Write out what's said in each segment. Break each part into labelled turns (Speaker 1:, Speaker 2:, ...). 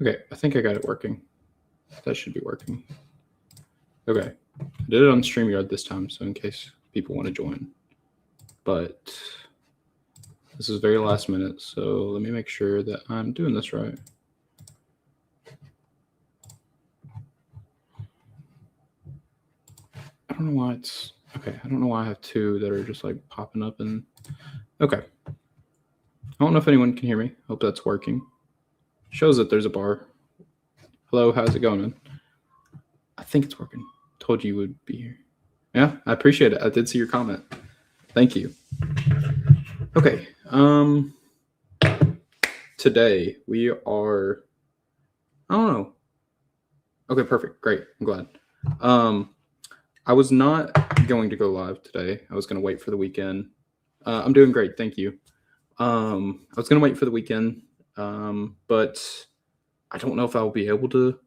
Speaker 1: Okay, I think I got it working. That should be working. Okay, I did it on StreamYard this time, so in case people want to join. But this is very last minute, so let me make sure that I'm doing this right. I don't know why it's okay. I don't know why I have two that are just like popping up and okay. I don't know if anyone can hear me. Hope that's working. Shows that there's a bar. Hello, how's it going, man? I think it's working. Told you would be here. Yeah, I appreciate it. I did see your comment. Thank you. Okay. Today we are I don't know. Okay, perfect. Great. I'm glad. I was not going to go live today. I was going to wait for the weekend. I'm doing great. Thank you. I was going to wait for the weekend, but I don't know if I'll be able to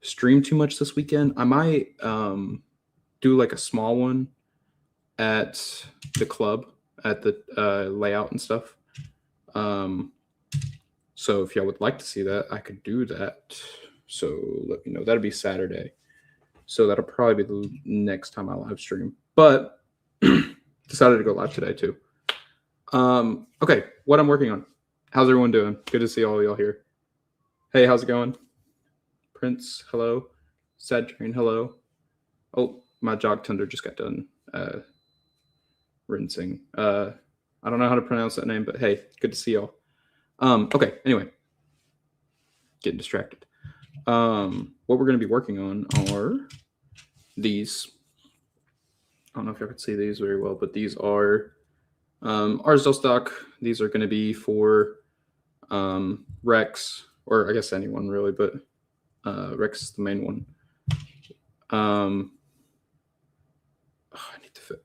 Speaker 1: stream too much this weekend. I might do like a small one at the club at the layout and stuff. So if y'all would like to see that, I could do that. So let me know. That'll be Saturday. So that'll probably be the next time I live stream. But decided to go live today too. Okay, what I'm working on. How's everyone doing? Good to see all y'all here. Hey, how's it going? Prince, hello. Sad Train, hello. Oh, my Jog Thunder just got done rinsing. I don't know how to pronounce that name, but hey, good to see y'all. Okay, anyway. Getting distracted. What we're going to be working on are these. I don't know if you can see these very well, but these are Arsdale stock. These are going to be for Rex, or I guess anyone really, but Rex is the main one.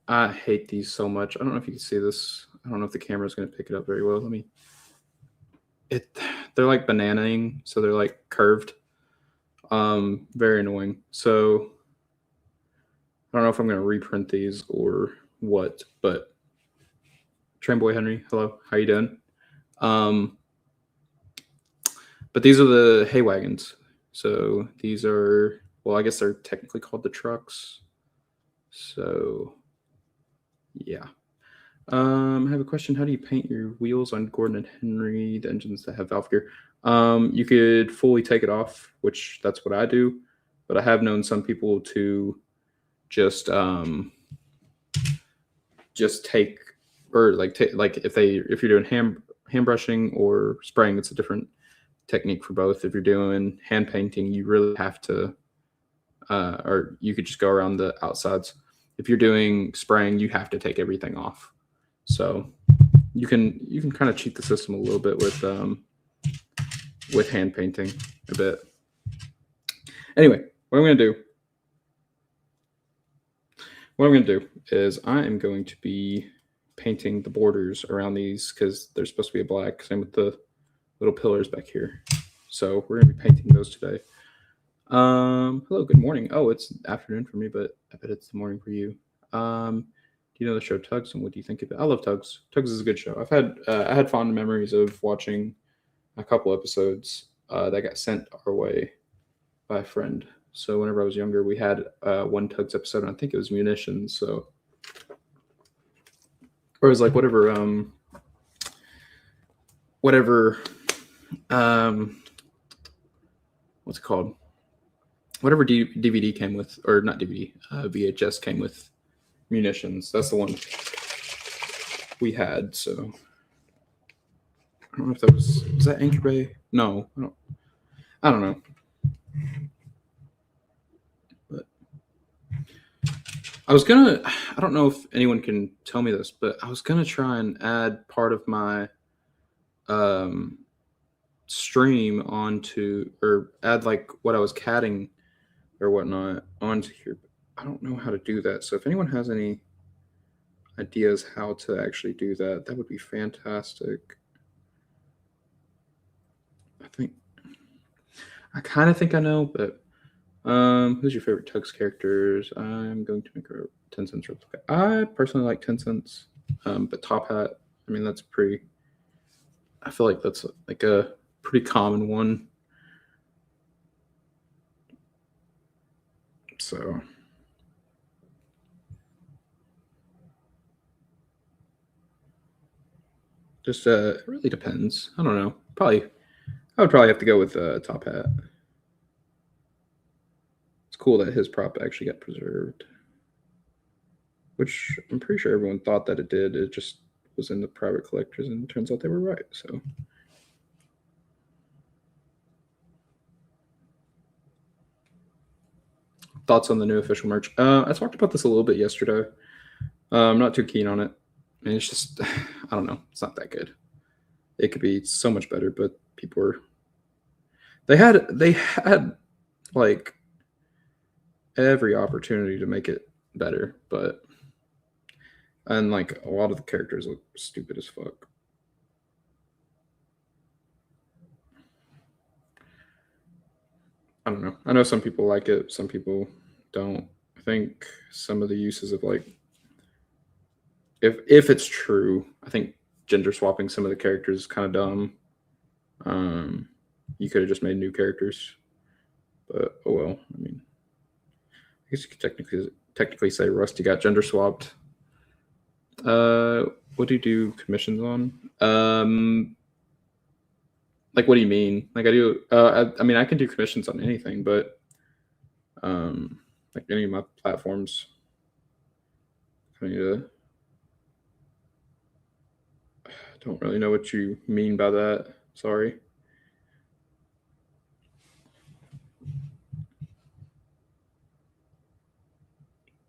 Speaker 1: I hate these so much. I don't know if you can see this. I don't know if the camera is going to pick it up very well. They're like bananaing, so they're like curved. Very annoying. So I don't know if I'm going to reprint these or what, but Trainboy Henry, hello, how you doing? But these are the hay wagons. So these are, well, I guess they're technically called the trucks. So yeah. I have a question. How do you paint your wheels on Gordon and Henry, the engines that have valve gear? You could fully take it off, which that's what I do. But I have known some people to just take, or like if you're doing hand brushing or spraying, it's a different technique for both. If you're doing hand painting, you really have to, or you could just go around the outsides. If you're doing spraying, you have to take everything off. So you can kind of cheat the system a little bit with hand painting a bit. Anyway, what I'm going to do is I am going to be painting the borders around these because they're supposed to be a black. Same with the little pillars back here. So we're going to be painting those today. Hello, good morning. Oh, it's afternoon for me, but I bet it's the morning for you. Do you know the show Tugs, and what do you think of it? I love Tugs. Tugs is a good show. I had fond memories of watching a couple episodes that got sent our way by a friend. So whenever I was younger, we had one Tugs episode, and I think it was munitions. So, or it was like whatever, what's it called? Whatever DVD came with, or not DVD, VHS came with munitions. That's the one we had. So I don't know if that was that Anchor Bay? No, I don't know. But I don't know if anyone can tell me this, but I was gonna try and add part of my stream onto, or add like what I was catting or whatnot onto here. I don't know how to do that. So if anyone has any ideas how to actually do that, that would be fantastic. I kind of think I know, but who's your favorite Tugs characters? I'm going to make a 10 cents replica. I personally like 10 cents, but Top Hat, I mean, I feel like that's like a pretty common one. So just it really depends. I don't know. I would probably have to go with Top Hat. It's cool that his prop actually got preserved, which I'm pretty sure everyone thought that it did. It just was in the private collectors, and it turns out they were right. So. Thoughts on the new official merch? I talked about this a little bit yesterday. I'm not too keen on it. And it's just, I don't know. It's not that good. It could be so much better, but people were. They had like every opportunity to make it better, and like a lot of the characters look stupid as fuck. I don't know. I know some people like it, some people don't. I think some of the uses of like if it's true, I think gender swapping some of the characters is kind of dumb. You could have just made new characters, but oh well. I mean, I guess you could technically say Rusty got gender swapped. What do you do commissions on? Like, what do you mean? Like, I do. I mean, I can do commissions on anything, but like any of my platforms. I don't really know what you mean by that. Sorry.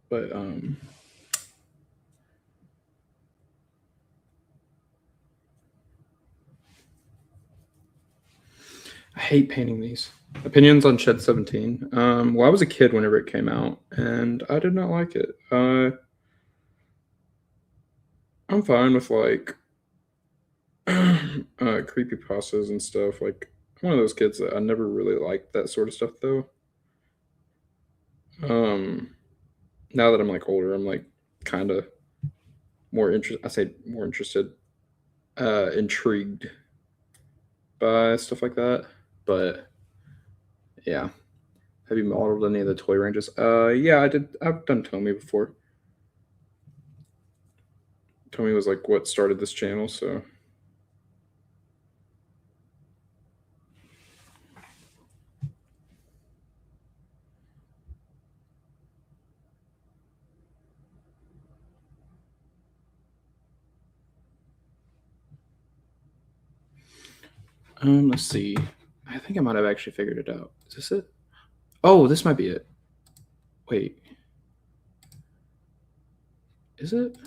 Speaker 1: But I hate painting these. Opinions on Shed 17. Well, I was a kid whenever it came out, and I did not like it. I'm fine with like creepy pastas and stuff. Like, I'm one of those kids that I never really liked that sort of stuff, though. Now that I'm like older, I'm like kind of more interested. I say more interested, intrigued by stuff like that. But yeah, have you modeled any of the toy ranges? Yeah, I did. I've done Tomy before. Tomy was like what started this channel, so. Let's see. I think I might have actually figured it out. Is this it? Oh, this might be it. Wait. Is it?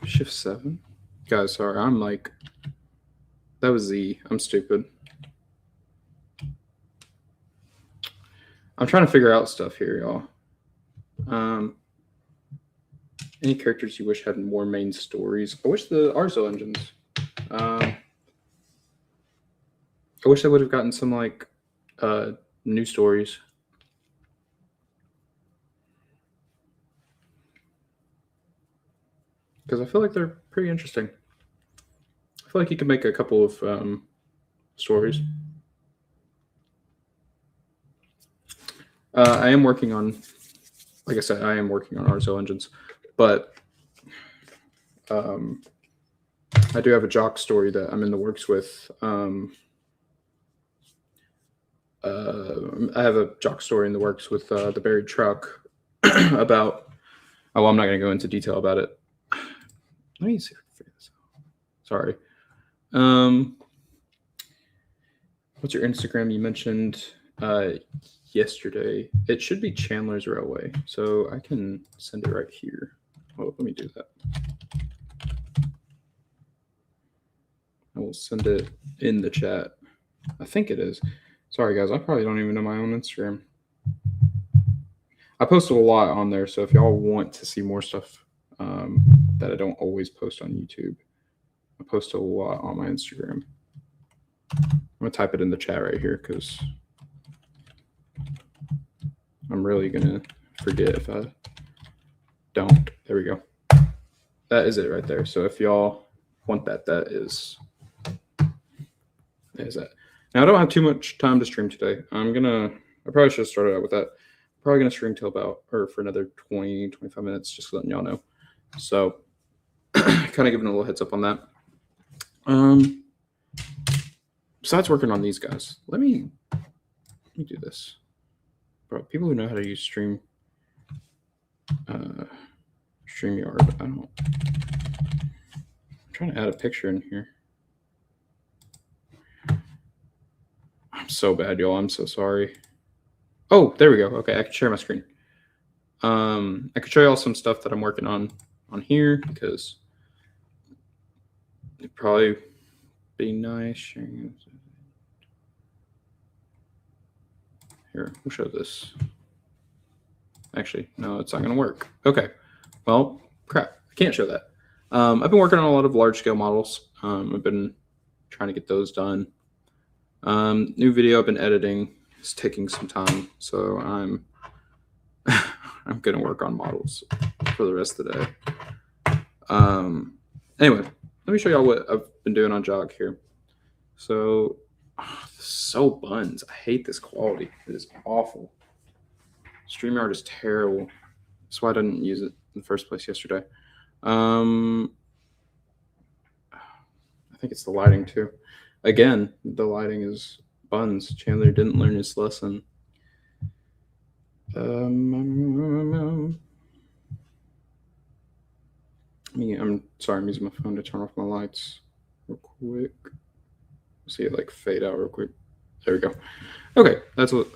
Speaker 1: Shift 7? Guys, sorry. I'm like. That was Z. I'm stupid. I'm trying to figure out stuff here, y'all. Any characters you wish had more main stories? I wish the Arzo engines. I wish they would have gotten some like new stories. Because I feel like they're pretty interesting. I feel like you could make a couple of stories. I am working on, like I said, I am working on Arzo engines, but I do have a jock story that I'm in the works with. I have a jock story in the works with the Buried Truck about. Oh, well, I'm not going to go into detail about it. Let me see if I can figure this out. Sorry. What's your Instagram? You mentioned yesterday. It should be Chandler's Railway, so I can send it right here. Oh, let me do that. I will send it in the chat. I think it is. Sorry, guys. I probably don't even know my own Instagram. I posted a lot on there, so if y'all want to see more stuff that I don't always post on YouTube, I post a lot on my Instagram. I'm going to type it in the chat right here because I'm really going to forget if I don't. There we go. That is it right there. So if y'all want that, that is that. Now, I don't have too much time to stream today. I'm going to I probably should have started out with that. Probably going to stream till for another 20, 25 minutes, just letting y'all know. So, kind of giving a little heads up on that. Besides working on these guys, let me do this. Bro, people who know how to use StreamYard, I'm trying to add a picture in here. I'm so bad, y'all. I'm so sorry. Oh, there we go. Okay, I can share my screen. I could show y'all some stuff that I'm working on here because it'd probably be nice sharing. Here, we'll show this. Actually, no, it's not going to work. Okay, well, crap. I can't show that. I've been working on a lot of large-scale models. I've been trying to get those done. New video I've been editing is taking some time, so I'm I'm going to work on models for the rest of the day. Anyway, let me show y'all what I've been doing on Jog here. So, this is so buns. I hate this quality. It is awful. StreamYard is terrible. That's why I didn't use it in the first place yesterday. I think it's the lighting too. Again, the lighting is buns. Chandler didn't learn his lesson. I'm sorry, I'm using my phone to turn off my lights real quick. See it like fade out real quick. There we go. Okay, it's a little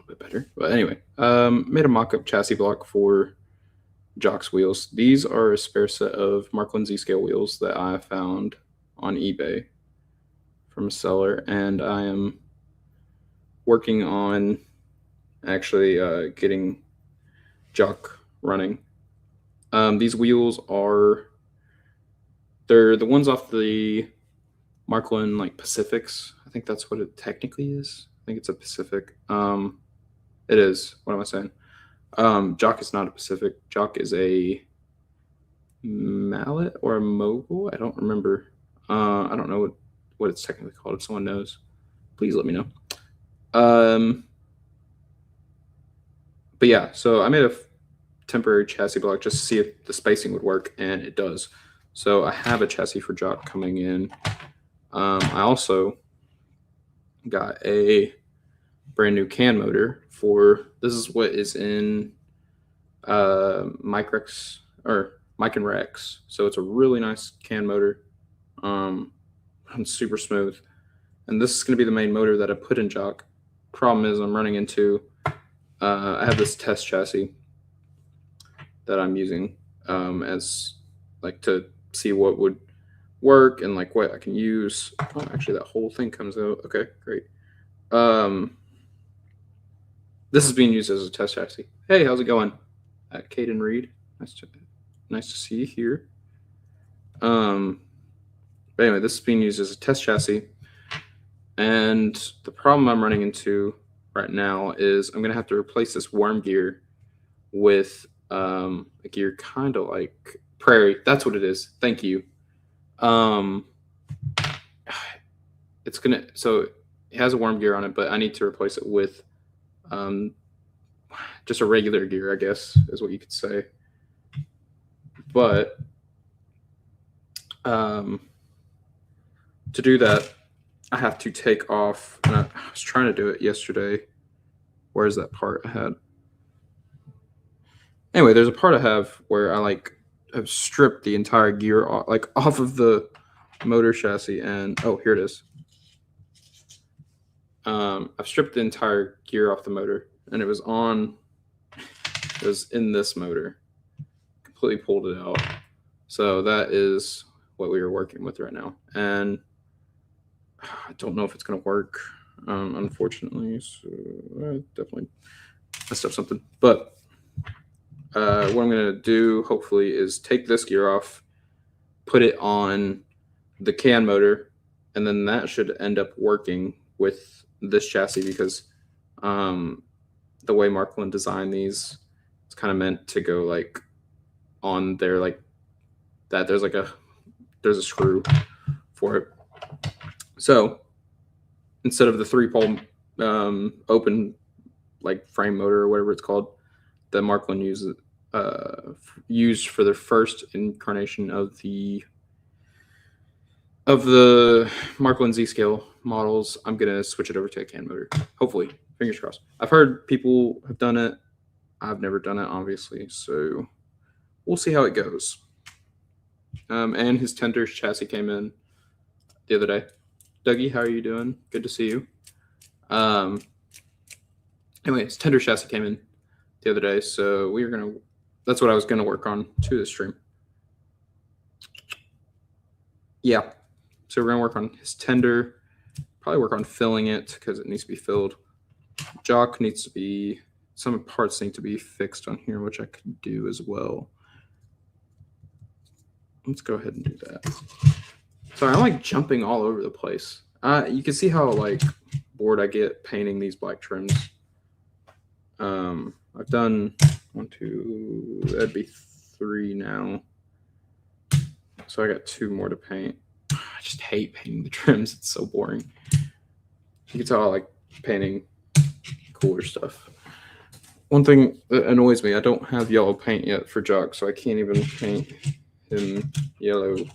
Speaker 1: bit better. But anyway, made a mock-up chassis block for Jock's wheels. These are a spare set of Marklin Z-scale wheels that I found on eBay from a seller, and I am working on actually getting Jock running. These wheels they're the ones off the Marklin like Pacifics. I think that's what it technically is. I think it's a Pacific. It is. What am I saying? Jock is not a Pacific. Jock is a Mallet or a Mogul. I don't remember. I don't know what it's technically called. If someone knows, please let me know. But yeah, so I made a temporary chassis block just to see if the spacing would work, and it does. So I have a chassis for Jock coming in. I also got a brand new can motor this is what is in Mike and Rex. So it's a really nice can motor. Runs super smooth. And this is going to be the main motor that I put in Jock. Problem is I'm running into I have this test chassis that I'm using as like to see what would work and like what I can use. Oh, actually that whole thing comes out. Okay, great. This is being used as a test chassis. Hey, how's it going? Caden Reed. Nice to see you here. But anyway, this is being used as a test chassis. And the problem I'm running into right now is I'm going to have to replace this worm gear with a gear kind of like Prairie. That's what it is. Thank you. So it has a worm gear on it, but I need to replace it with just a regular gear, I guess, is what you could say. But to do that, I have to take off, and I was trying to do it yesterday. Where's that part I had? Anyway, there's a part I have where I have stripped the entire gear off of the motor chassis, and oh, here it is. I've stripped the entire gear off the motor, and it was in this motor. Completely pulled it out. So that is what we are working with right now, and I don't know if it's going to work, unfortunately. So I definitely messed up something. But what I'm going to do, hopefully, is take this gear off, put it on the can motor, and then that should end up working with this chassis because the way Marklin designed these, it's kind of meant to go like on there like that. There's a screw for it. So instead of the 3-pole open like frame motor or whatever it's called that Marklin used for their first incarnation of the Marklin Z scale models. I'm gonna switch it over to a CAN motor. Hopefully, fingers crossed. I've heard people have done it. I've never done it, obviously, so we'll see how it goes. And his Tender's chassis came in the other day. Dougie, how are you doing? Good to see you. Anyway, his Tender chassis came in the other day, so that's what I was gonna work on to the stream. Yeah, so we're gonna work on his Tender, probably work on filling it because it needs to be filled. Jock needs to be, some parts need to be fixed on here, which I could do as well. Let's go ahead and do that. Sorry, I'm like jumping all over the place. You can see how like bored I get painting these black trims. I've done 1, 2, that'd be 3 now. So I got 2 more to paint. I just hate painting the trims. It's so boring. You can tell I like painting cooler stuff. One thing that annoys me, I don't have yellow paint yet for Jock, so I can't even paint him yellow. Do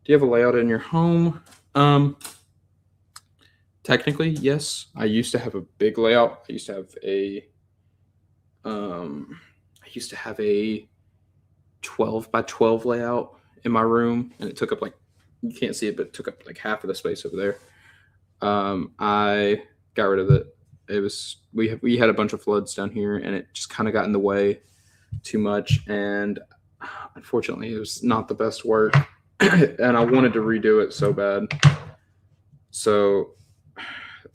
Speaker 1: you have a layout in your home? Technically, yes. I used to have a big layout. I used to have a 12 by 12 layout in my room, and it took up like, you can't see it, but it took up like half of the space over there. I got rid of it. It was, we had a bunch of floods down here, and it just kind of got in the way too much, and unfortunately it was not the best work. And I wanted to redo it so bad. So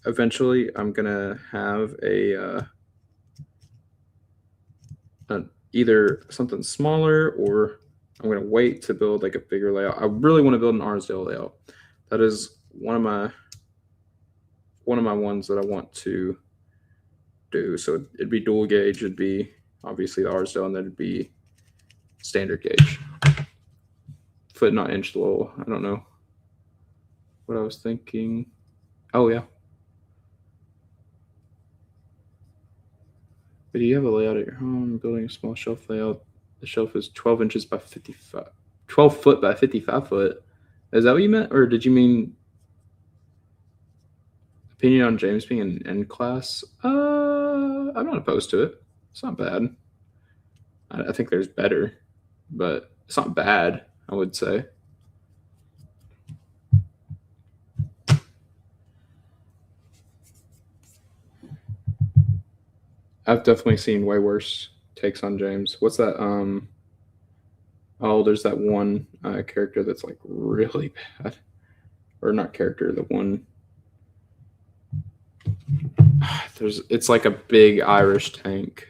Speaker 1: eventually I'm gonna have either something smaller, or I'm gonna wait to build like a bigger layout. I really want to build an Arsdale layout. That is one of my ones that I want to do. So it'd be dual gauge, it'd be obviously the Arsdale, and then it'd be standard gauge. Foot not inch low. I don't know what I was thinking. Oh yeah. But do you have a layout at your home? Building a small shelf layout. The shelf is 12 inches by 55, 12 foot by 55 foot. Is that what you meant? Or did you mean opinion on James being an N class? I'm not opposed to it. It's not bad. I think there's better, but it's not bad, I would say. I've definitely seen way worse takes on James. What's that? Oh, there's that one character that's like really bad. Or not character, the one. It's like a big Irish tank.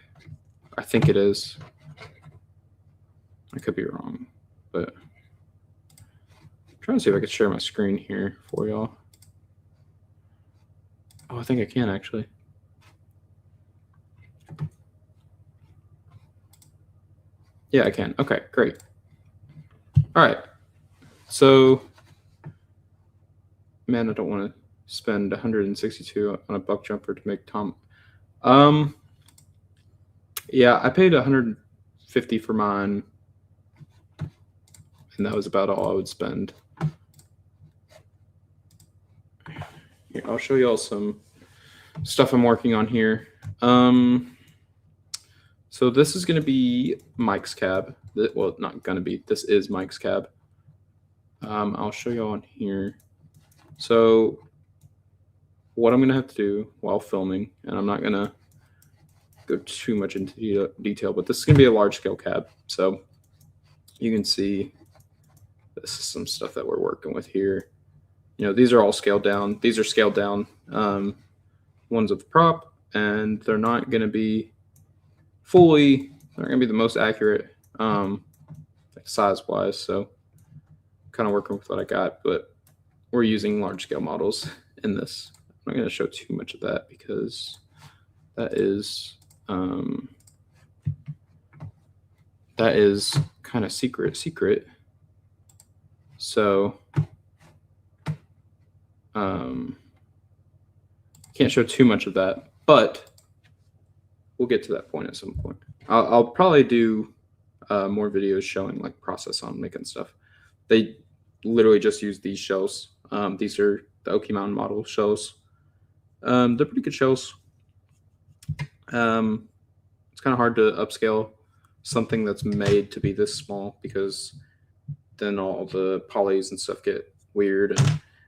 Speaker 1: I think it is. I could be wrong, but I'm trying to see if I could share my screen here for y'all. Oh, I think I can actually. Yeah, I can. Okay, great. All right. So, man, I don't want to spend 162 on a buck jumper to make Tom. Yeah, I paid 150 for mine, and that was about all I would spend. Here, I'll show y'all some stuff I'm working on here. So this is going to be Mike's cab. Well, not going to be. This is Mike's cab. I'll show you on here. So what I'm going to have to do while filming, and I'm not going to go too much into detail, but this is going to be a large scale cab. So you can see this is some stuff that we're working with here. You know, these are all scaled down. These are scaled down ones with the prop, and they're not going to be fully, they're going to be the most accurate like size wise. So kind of working with what I got, but we're using large scale models in this. I'm not going to show too much of that because that is kind of secret. So can't show too much of that, but we'll get to that point at some point. I'll probably do more videos showing like process on making stuff. They literally just use these shells. These are the Oki Mountain model shells. They're pretty good shells. It's kind of hard to upscale something that's made to be this small because then all the polys and stuff get weird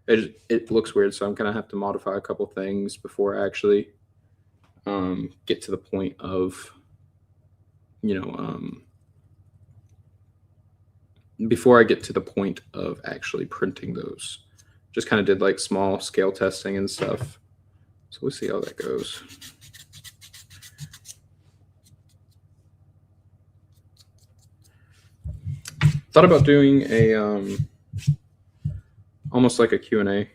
Speaker 1: and it looks weird. So I'm gonna have to modify a couple things before I actually get to the point of, before I get to the point of actually printing those. Just kind of did like small scale testing and stuff. So we'll see how that goes. Thought about doing a almost like a Q&A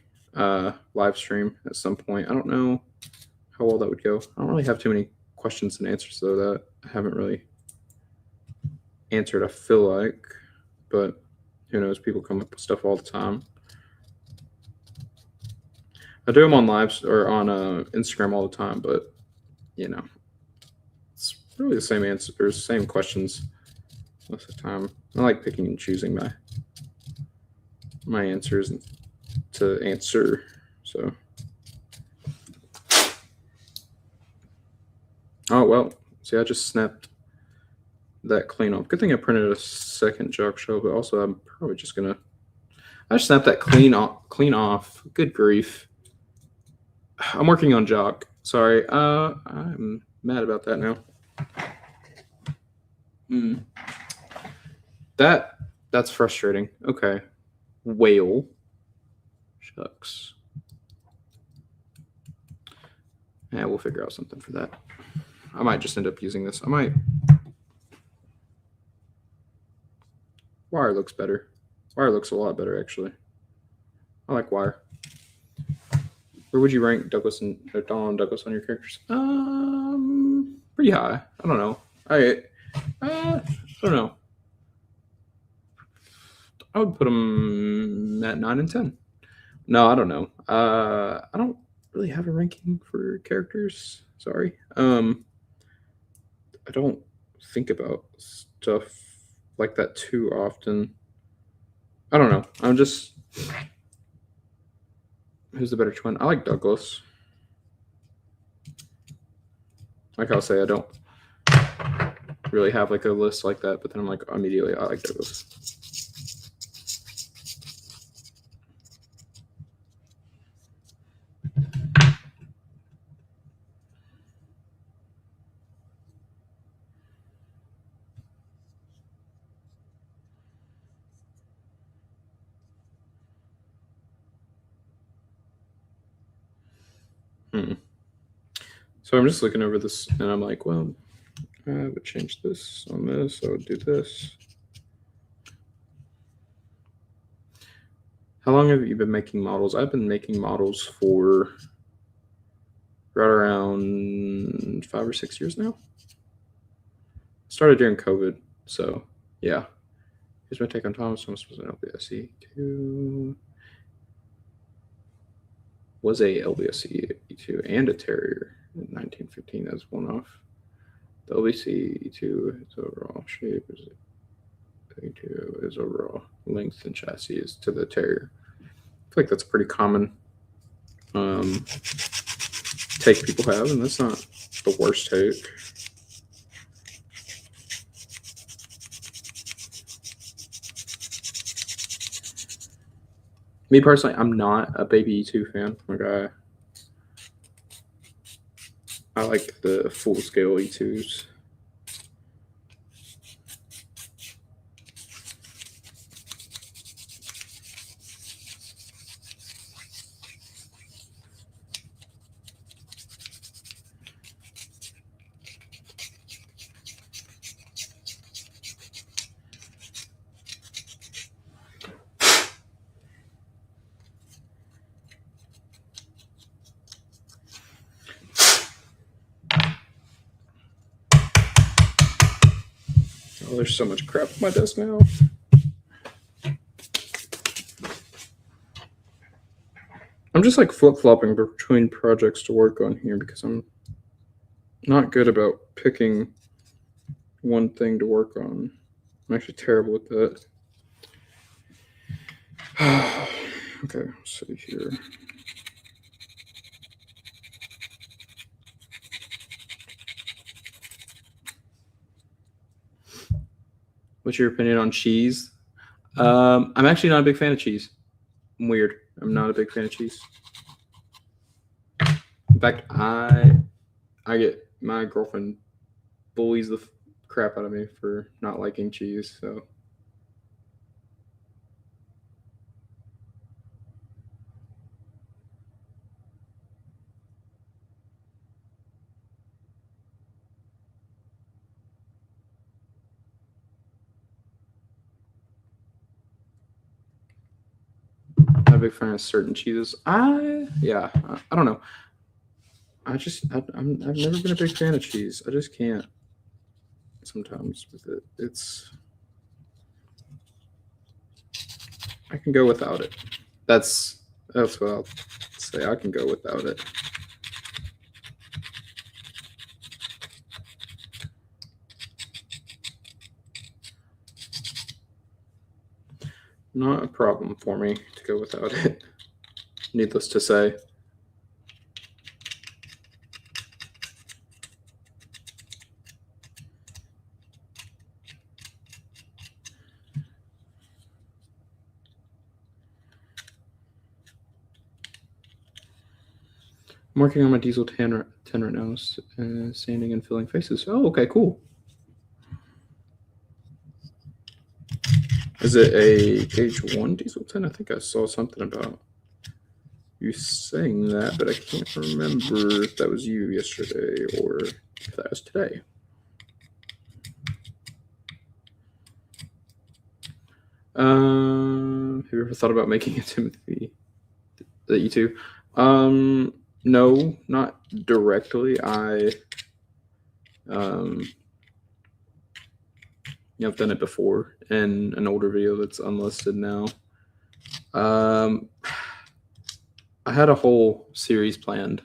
Speaker 1: live stream at some point. I don't know how well that would go. I don't really have too many questions and answers though that I haven't really answered, I feel like, but who knows, people come up with stuff all the time. I do them on lives or on Instagram all the time, but it's really the same answers, same questions most of the time. I like picking and choosing my answers to answer. So, oh well, see, I just snapped that clean off. Good thing I printed a second jock shell, but also I'm probably just gonna. I just snapped that clean off. Good grief! I'm working on jock. Sorry, I'm mad about that now. That's frustrating. Okay, whale. Shucks. Yeah, we'll figure out something for that. I might just end up using this. I might. Wire looks better. Wire looks a lot better, actually. I like wire. Where would you rank Douglas and Donald Douglas on your characters? Pretty high. I don't know. I don't know. I would put them at 9 and 10. No, I don't know. I don't really have a ranking for characters. Sorry. I don't think about stuff like that too often. I don't know. I'm just. Who's the better twin? I like Douglas. Like I'll say, I don't really have like a list like that, but then I'm like immediately I like Douglas. So I'm just looking over this and I'm like, well, I would change this on this. I would do this. How long have you been making models? I've been making models for right around 5 or 6 years now. Started during COVID. So yeah. Here's my take on Thomas. Thomas was an LBSE 2. Was a LBSE E2 and a Terrier in 1915 as one off. The LBC E2 is overall shape is E2 is overall length and chassis is to the Terrier. I feel like that's a pretty common take people have, and that's not the worst take. Me personally, I'm not a baby E2 fan. Like I like the full scale E2s. Oh, there's so much crap on my desk now. I'm just like flip-flopping between projects to work on here because I'm not good about picking one thing to work on. I'm actually terrible at that. Okay, let's see here. What's your opinion on cheese? I'm actually not a big fan of cheese. I'm weird. I'm not a big fan of cheese. In fact, I get my girlfriend bullies the crap out of me for not liking cheese. So not a big fan of certain cheeses. I don't know. I've never been a big fan of cheese. I just can't. Sometimes with it, I can go without it. That's what I'll say. I can go without it. Not a problem for me to go without it. Needless to say. I'm working on my diesel 10 right now, sanding and filling faces. Oh, okay, cool. Is it a gauge 1 diesel 10? I think I saw something about you saying that, but I can't remember if that was you yesterday or if that was today. Have you ever thought about making a Timothy that you two? No, not directly. I've done it before in an older video that's unlisted now. I had a whole series planned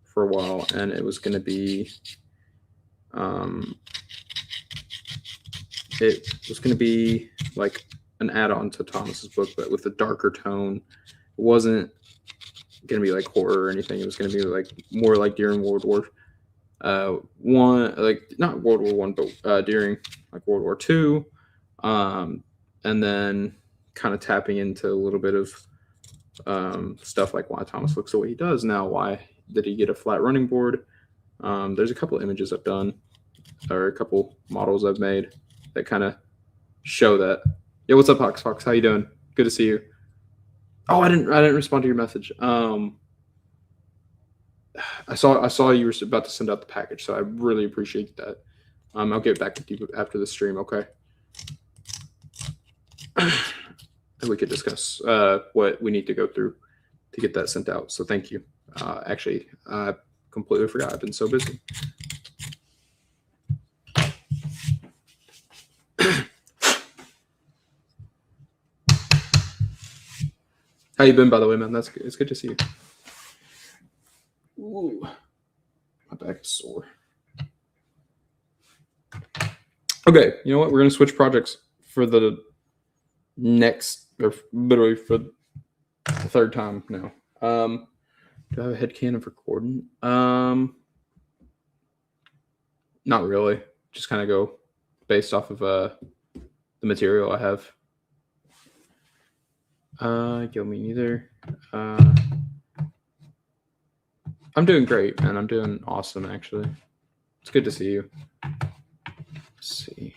Speaker 1: for a while, and it was going to be like an add-on to Thomas's book, but with a darker tone. It wasn't going to be like horror or anything. It was going to be like more like during World War One, like not World War One, but during like World War Two, and then kind of tapping into a little bit of stuff like why Thomas looks the way he does now. Why did he get a flat running board? There's a couple of images I've done, or a couple models I've made that kind of show that. Yeah, what's up, Fox? How you doing? Good to see you. Oh, I didn't respond to your message. I saw you were about to send out the package, so I really appreciate that. I'll get back with you after the stream, okay? And we could discuss what we need to go through to get that sent out. So thank you. Actually, I completely forgot. I've been so busy. How you been, by the way, man? That's good. It's good to see you. Ooh, my back is sore. Okay, you know what? We're gonna switch projects for the next, or literally for the third time now. Do I have a headcanon for Gordon? Not really. Just kind of go based off of the material I have. Yo, me neither. I'm doing great, man. I'm doing awesome, actually. It's good to see you. Let's see.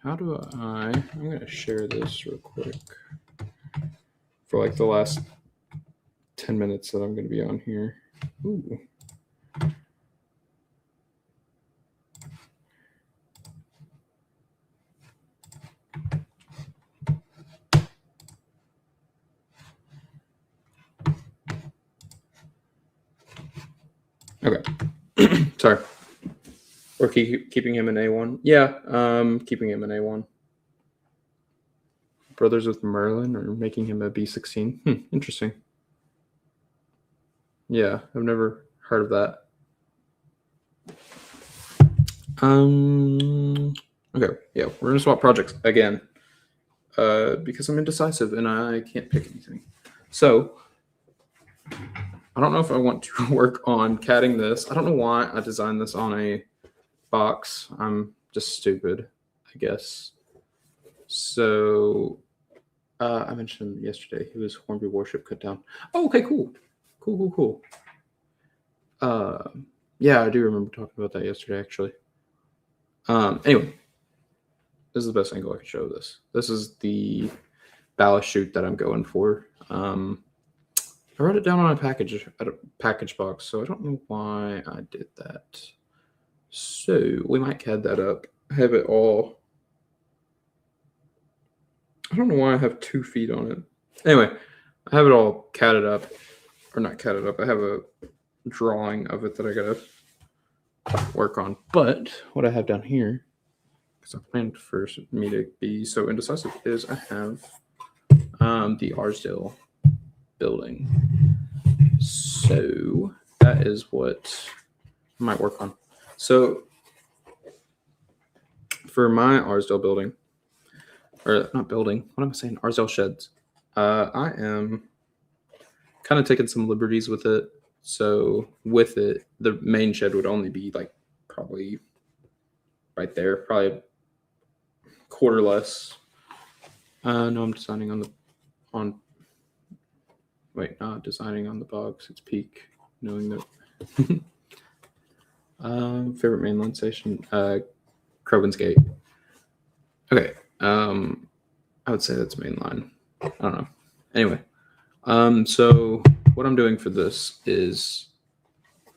Speaker 1: How do I'm going to share this real quick for like the last 10 minutes that I'm going to be on here. Ooh. Okay. Sorry. Or keeping him in A1. Yeah, keeping him in A1. Brothers with Merlin, or making him a B16. Interesting. Yeah, I've never heard of that. Okay, yeah, we're gonna swap projects again. Because I'm indecisive and I can't pick anything. So I don't know if I want to work on catting this. I don't know why I designed this on a box. I'm just stupid, I guess. So I mentioned yesterday he was Hornby Warship cut down. Oh, okay, cool. Cool. Yeah, I do remember talking about that yesterday, actually. Anyway, this is the best angle I can show this. This is the ballast chute that I'm going for. I wrote it down on a package box, so I don't know why I did that. So we might CAD that up. Have it all. I don't know why I have 2 feet on it. Anyway, I have it all CADed up, or not CADed up. I have a drawing of it that I gotta work on. But what I have down here, because I planned for me to be so indecisive, is I have the Arsdale building. So that is what I might work on. So for my Arsdale building, or not building, what am I saying? Arsdale sheds. I am kind of taking some liberties with it. So with it, the main shed would only be like probably right there, probably a quarter less. No, I'm designing not designing on the box. It's peak, knowing that. Favorite mainline station, Crovan's Gate. Okay. I would say that's mainline. I don't know. Anyway, so what I'm doing for this is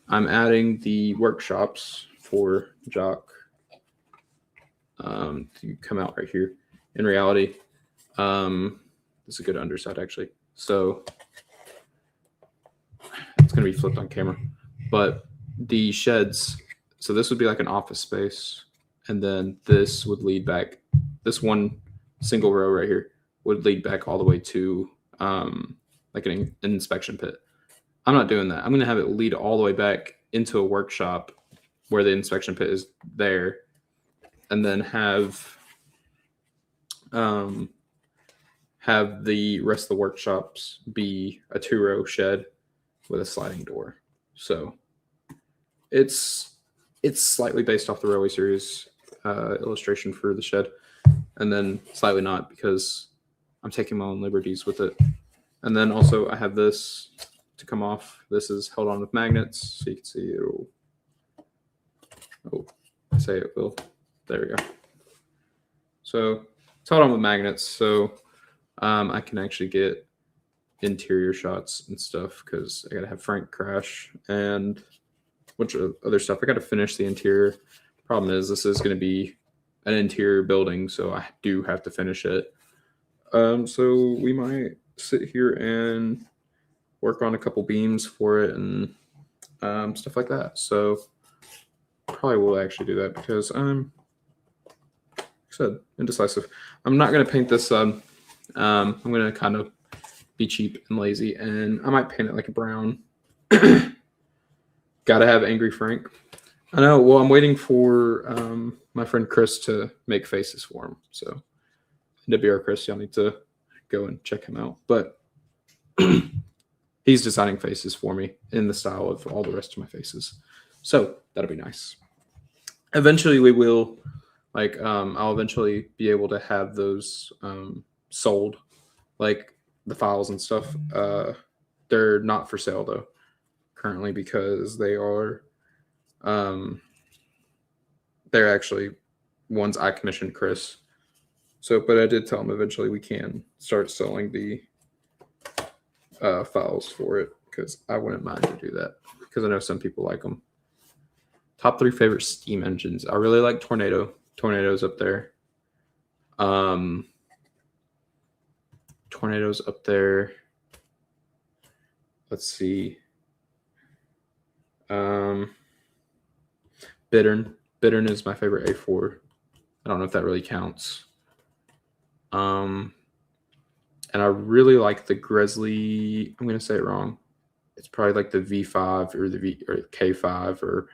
Speaker 1: I'm adding the workshops for Jock to come out right here. In reality, this is a good underside actually. So it's going to be flipped on camera, but the sheds. So this would be like an office space, and then this would lead back. This one single row right here would lead back all the way to like an inspection pit. I'm not doing that. I'm going to have it lead all the way back into a workshop where the inspection pit is there, and then have the rest of the workshops be a 2-row shed with a sliding door. So it's slightly based off the Railway Series illustration for the shed, and then slightly not because I'm taking my own liberties with it. And then also I have this to come off. This is held on with magnets, so you can see it'll. Oh, I say it will. There we go. So it's held on with magnets, so I can actually get interior shots and stuff because I gotta have Frank crash and a bunch of other stuff. I gotta finish the interior. Problem is, this is gonna be an interior building, so I do have to finish it. So we might sit here and work on a couple beams for it and stuff like that. So probably will actually do that because I'm, like I said, indecisive. I'm not going to paint this sub. I'm going to kind of be cheap and lazy, and I might paint it like a brown. Gotta have Angry Frank. I know. Well, I'm waiting for my friend Chris to make faces for him. So WR Chris, y'all need to go and check him out. But he's designing faces for me in the style of all the rest of my faces. So that'll be nice. Eventually we will, like, I'll eventually be able to have those sold, like the files and stuff. They're not for sale though currently because they are they're actually ones I commissioned Chris. So, but I did tell him eventually we can start selling the files for it because I wouldn't mind to do that because I know some people like them. Top 3 favorite steam engines. I really like Tornado. Tornado's up there. Tornado's up there. Let's see. Bittern. Bittern is my favorite A4. I don't know if that really counts. And I really like the Gresley. I'm gonna say it wrong. It's probably like the V5 or the K5 or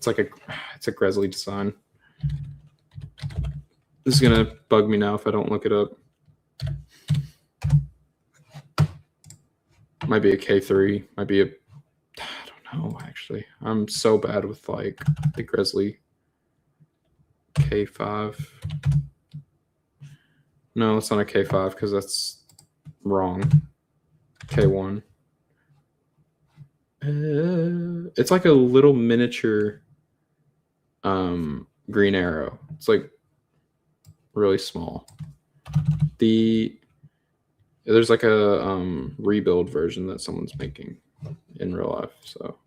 Speaker 1: it's a Gresley design. This is gonna bug me now if I don't look it up. Might be a K3. Might be a. I don't know actually. I'm so bad with like the Gresley. K5. No, it's not a K5 because that's wrong. K1. It's like a little miniature green arrow. It's like really small. There's like a rebuild version that someone's making in real life. So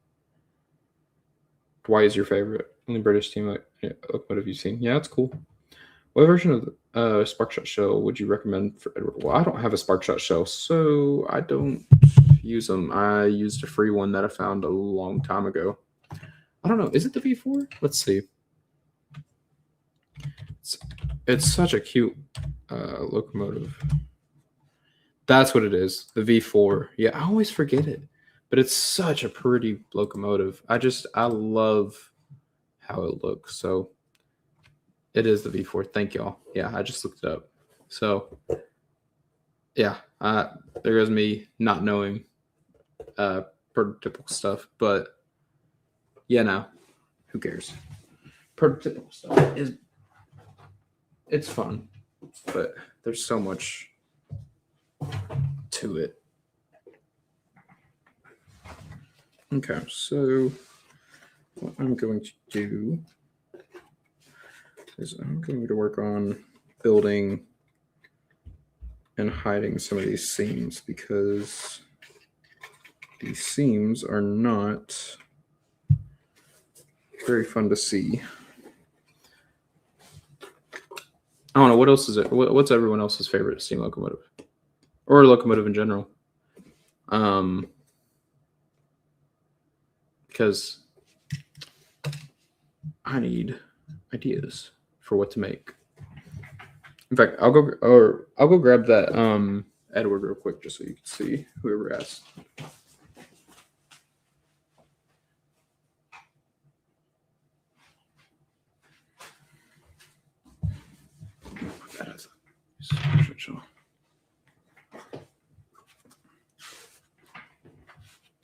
Speaker 1: why is your favorite? Only British team what have you seen? Yeah, it's cool. What version of the Sparkshot shell would you recommend for Edward? Well, I don't have a Sparkshot shell, so I don't use them. I used a free one that I found a long time ago. I don't know. Is it the V4? Let's see. It's such a cute locomotive. That's what it is. The V4. Yeah, I always forget it. But it's such a pretty locomotive. I love how it looks. So it is the V4. Thank y'all. Yeah, I just looked it up. So yeah, there goes me not knowing prototypical stuff. But yeah, no, who cares? Prototypical stuff it's fun, but there's so much to it. Okay, so what I'm going to do is I'm going to work on building and hiding some of these seams because these seams are not very fun to see. I don't know, what else is it? What's everyone else's favorite steam locomotive? Or locomotive in general? Because I need ideas for what to make. In fact, I'll go grab that Edward real quick just so you can see whoever asked.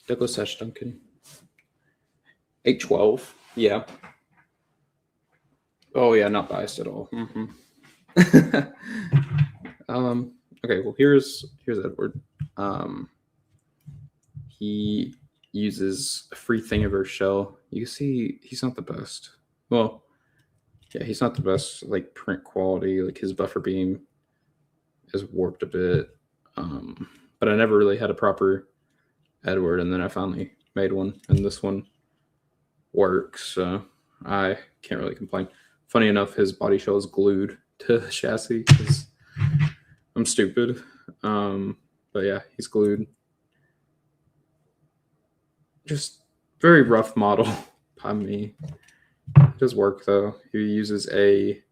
Speaker 1: Douglas H. Duncan. 812. Yeah. Oh yeah, not biased at all. Mm-hmm. Okay, well here's Edward. He uses a free Thingiverse shell. You can see he's not the best. Well, yeah, he's not the best like print quality. Like his buffer beam is warped a bit. But I never really had a proper Edward, and then I finally made one, and this one works. So I can't really complain. Funny enough, his body shell is glued to the chassis because I'm stupid. But yeah, he's glued. Just very rough model by me. It does work though. He uses a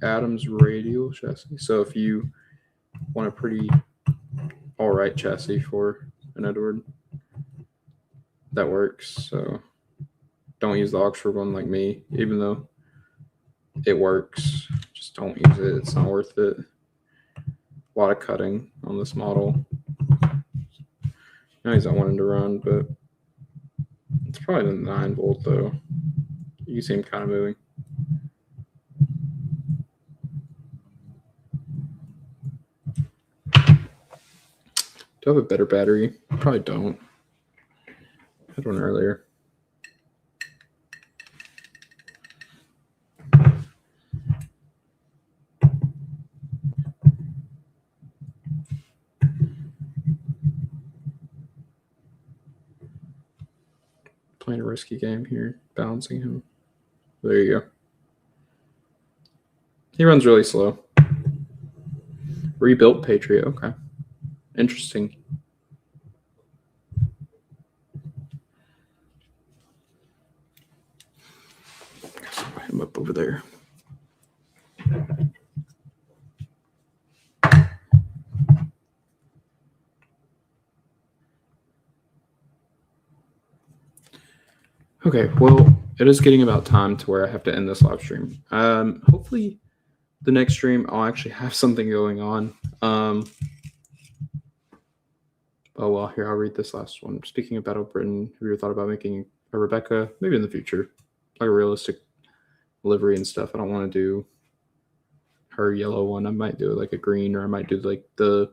Speaker 1: Adams radial chassis. So if you want a pretty all right chassis for an Edward, that works. So don't use the Oxford one like me, even though it works. Just don't use it. It's not worth it. A lot of cutting on this model. Now he's not wanting to run, but it's probably the 9-volt though. You see him kind of moving. Do I have a better battery? Probably don't. I had one earlier. Playing a risky game here, balancing him. There you go. He runs really slow. Rebuilt Patriot. Okay. Interesting. I'm up over there. Okay, well, it is getting about time to where I have to end this live stream. Hopefully the next stream I'll actually have something going on. Oh well, here I'll read this last one. Speaking of Battle Britain, have you ever thought about making a Rebecca? Maybe in the future, like a realistic livery and stuff. I don't want to do her yellow one. I might do it like a green, or I might do like the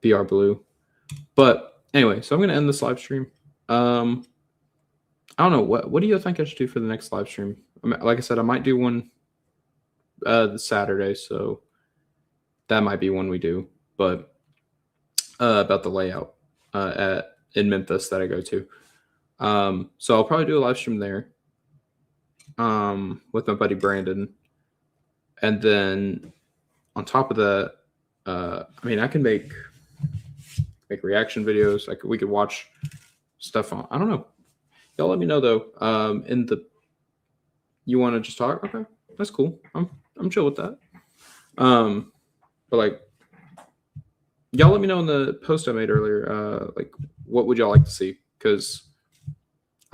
Speaker 1: BR blue. But anyway, so I'm gonna end this live stream. I don't know what do you think I should do for the next live stream? I mean, like I said, I might do one the Saturday, so that might be one we do. But about the layout in Memphis that I go to. So I'll probably do a live stream there with my buddy Brandon, and then on top of that, I mean, I can make reaction videos. We could watch stuff on. I don't know. Y'all let me know though. You want to just talk? Okay, that's cool. I'm chill with that. But like, y'all let me know in the post I made earlier. Like, what would y'all like to see? Because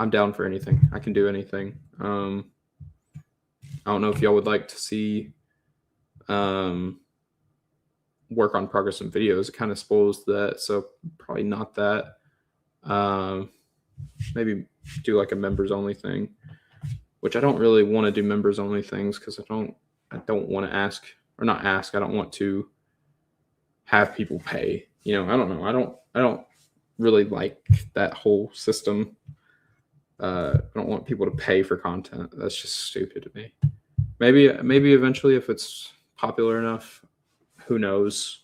Speaker 1: I'm down for anything. I can do anything. I don't know if y'all would like to see work on progress and videos. It kind of spoils that, so probably not that. Maybe do like a members only thing, which I don't really want to do members only things because I don't want to ask or not ask. I don't want to have people pay. You know, I don't know. I don't really like that whole system. I don't want people to pay for content. That's just stupid to me. Maybe eventually if it's popular enough, who knows?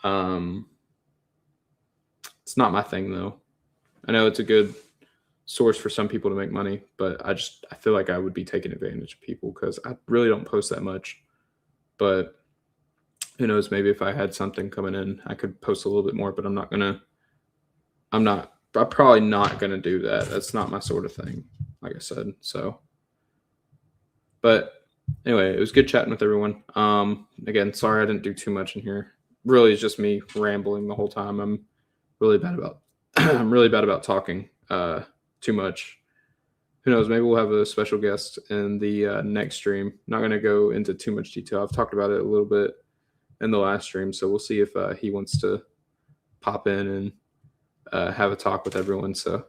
Speaker 1: It's not my thing though. I know it's a good source for some people to make money, but I feel like I would be taking advantage of people because I really don't post that much. But who knows? Maybe if I had something coming in, I could post a little bit more. But I'm probably not gonna do that. That's not my sort of thing, like I said. So, but anyway, it was good chatting with everyone. Again, sorry I didn't do too much in here. Really, it's just me rambling the whole time. I'm really bad about talking too much. Who knows? Maybe we'll have a special guest in the next stream. Not going to go into too much detail. I've talked about it a little bit in the last stream, so we'll see if he wants to pop in and have a talk with everyone. So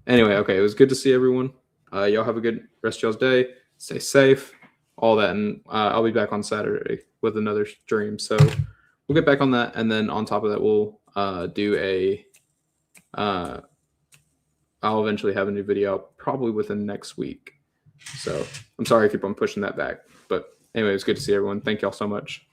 Speaker 1: anyway, okay, it was good to see everyone. Y'all have a good rest of y'all's day. Stay safe, all that, and I'll be back on Saturday with another stream. So we'll get back on that, and then on top of that, we'll do a I'll eventually have a new video out probably within next week. So I'm sorry I keep on pushing that back. But anyway, it's good to see everyone. Thank y'all so much.